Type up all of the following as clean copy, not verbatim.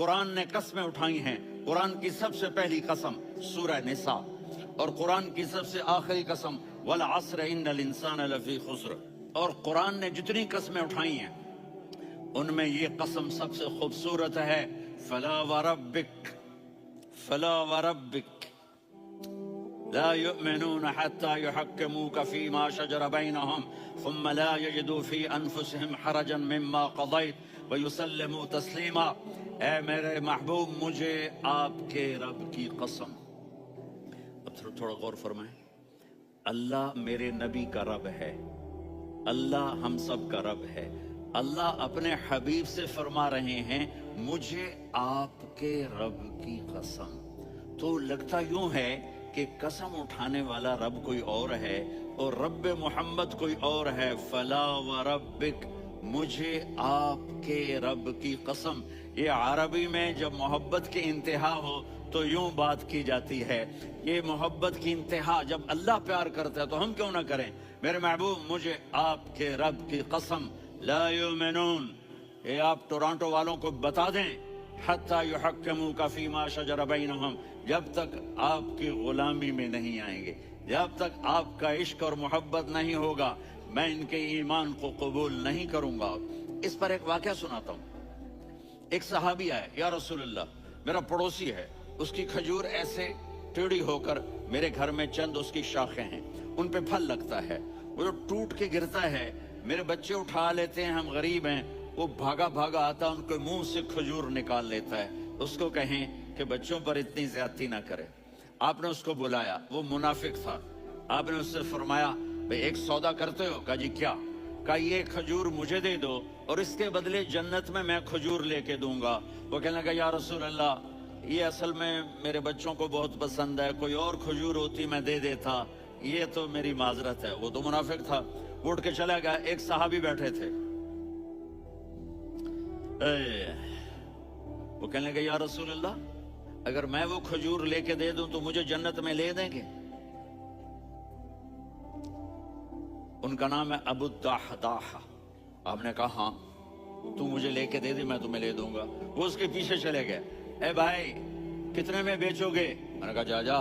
قرآن نے قسمیں اٹھائی ہیں. قرآن کی سب سے پہلی قسم سورہ نساء، اور قرآن کی سب سے آخری قسم والعصر ان الانسان لفی خسر. اور قرآن نے جتنی قسمیں اٹھائی ہیں ان میں یہ قسم سب سے خوبصورت ہے. فلا وربک فلا وربک لا يؤمنون حتى يحكموك فيما شجر بينهم ثم لا يجدوا في انفسهم حرجا مما قضيت ويسلموا تسلیما. اے میرے محبوب، مجھے آپ کے رب کی قسم. اب تھوڑا غور فرمائیں. اللہ میرے نبی کا رب ہے، اللہ ہم سب کا رب ہے. اللہ اپنے حبیب سے فرما رہے ہیں مجھے آپ کے رب کی قسم. تو لگتا یوں ہے کہ قسم اٹھانے والا رب کوئی اور ہے اور رب محمد کوئی اور ہے. فلا وربک، مجھے آپ کے رب کی قسم. یہ عربی میں جب محبت کی انتہا ہو تو یوں بات کی جاتی ہے. یہ محبت کی انتہا جب اللہ پیار کرتا ہے تو ہم کیوں نہ کریں. میرے محبوب، مجھے آپ کے رب کی قسم. لا یؤمنون، یہ آپ ٹورانٹو والوں کو بتا دیں، حتی یحکموک فیما شجر بینہم، جب تک آپ کی غلامی میں نہیں آئیں گے، جب تک آپ کا عشق اور محبت نہیں ہوگا، میں ان کے ایمان کو قبول نہیں کروں گا. اس پر ایک واقعہ سناتا ہوں. ایک صحابی آئے، یا رسول اللہ، میرا پڑوسی ہے، اس کی کھجور ایسے ٹیڑھی ہو کر میرے گھر میں چند اس کی شاخیں ہیں، ان پہ پھل لگتا ہے، وہ جو ٹوٹ کے گرتا ہے میرے بچے اٹھا لیتے ہیں، ہم غریب ہیں، وہ بھاگا بھاگا آتا ان کے منہ سے کھجور نکال لیتا ہے. اس کو کہیں کہ بچوں پر اتنی زیادتی نہ کرے. آپ نے اس کو بلایا، وہ منافق تھا. آپ نے اس سے فرمایا بھئی ایک سودا کرتے ہو؟ کہا جی کیا؟ کہا یہ کھجور مجھے دے دو اور اس کے بدلے جنت میں کھجور لے کے دوں گا. وہ کہنے لگا یا رسول اللہ، یہ اصل میں میرے بچوں کو بہت پسند ہے، کوئی اور کھجور ہوتی میں دے دیتا، یہ تو میری معذرت ہے. وہ تو منافق تھا، وہ اٹھ کے چلا گیا. ایک صحابی بیٹھے تھے، وہ کہنے لگا یا رسول اللہ، اگر میں وہ کھجور لے کے دے دوں تو مجھے جنت میں لے دیں گے؟ ان کا نام ہے ابو الدحداح. آپ نے کہا ہاں، تو مجھے لے کے دے دے، میں تمہیں لے دوں گا. وہ اس کے پیچھے چلے گئے. اے بھائی کتنے میں بیچو گے؟ میں نے کہا جا جا،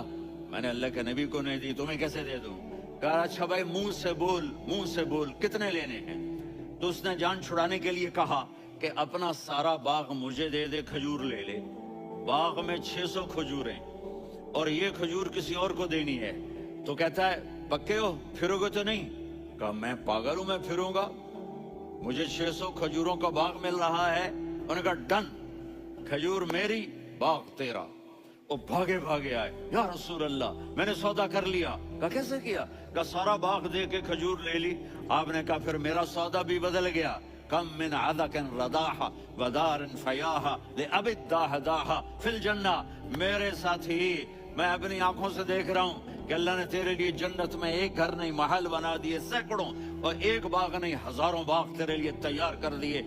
میں نے اللہ کے نبی کو نہیں دی، تمہیں کیسے دے دوں؟ کہا اچھا بھائی منہ سے بول کتنے لینے ہیں؟ تو اس نے جان چھڑانے کے لیے کہا کہ اپنا سارا باغ مجھے دے دے، کھجور لے لے. باغ میں 600 کھجوریں اور یہ کھجور کسی اور کو دینی ہے. تو کہتا ہے پکے ہو، پھرو گے تو نہیں؟ کہا میں پاگل ہوں، میں پھروں گا؟ مجھے 600 کھجوروں کا باغ مل رہا ہے. انہوں نے کہا ڈن، کھجور میری، باغ تیرا. وہ بھاگے آئے، یا رسول اللہ میں نے سودا کر لیا. کہا کیسے کیا؟ کہا سارا باغ دے کے کھجور لے لی. آپ نے کہا پھر میرا سودا بھی بدل گیا. کم من عدک رداح ودار فیاح لأب الدحداح فی الجنہ. میرے ساتھی، میں اپنی آنکھوں سے دیکھ رہا ہوں کہ اللہ نے تیرے لیے جنت میں ایک گھر نہیں محل بنا دیے سینکڑوں، اور ایک باغ نہیں ہزاروں باغ تیرے لیے تیار کر دیے.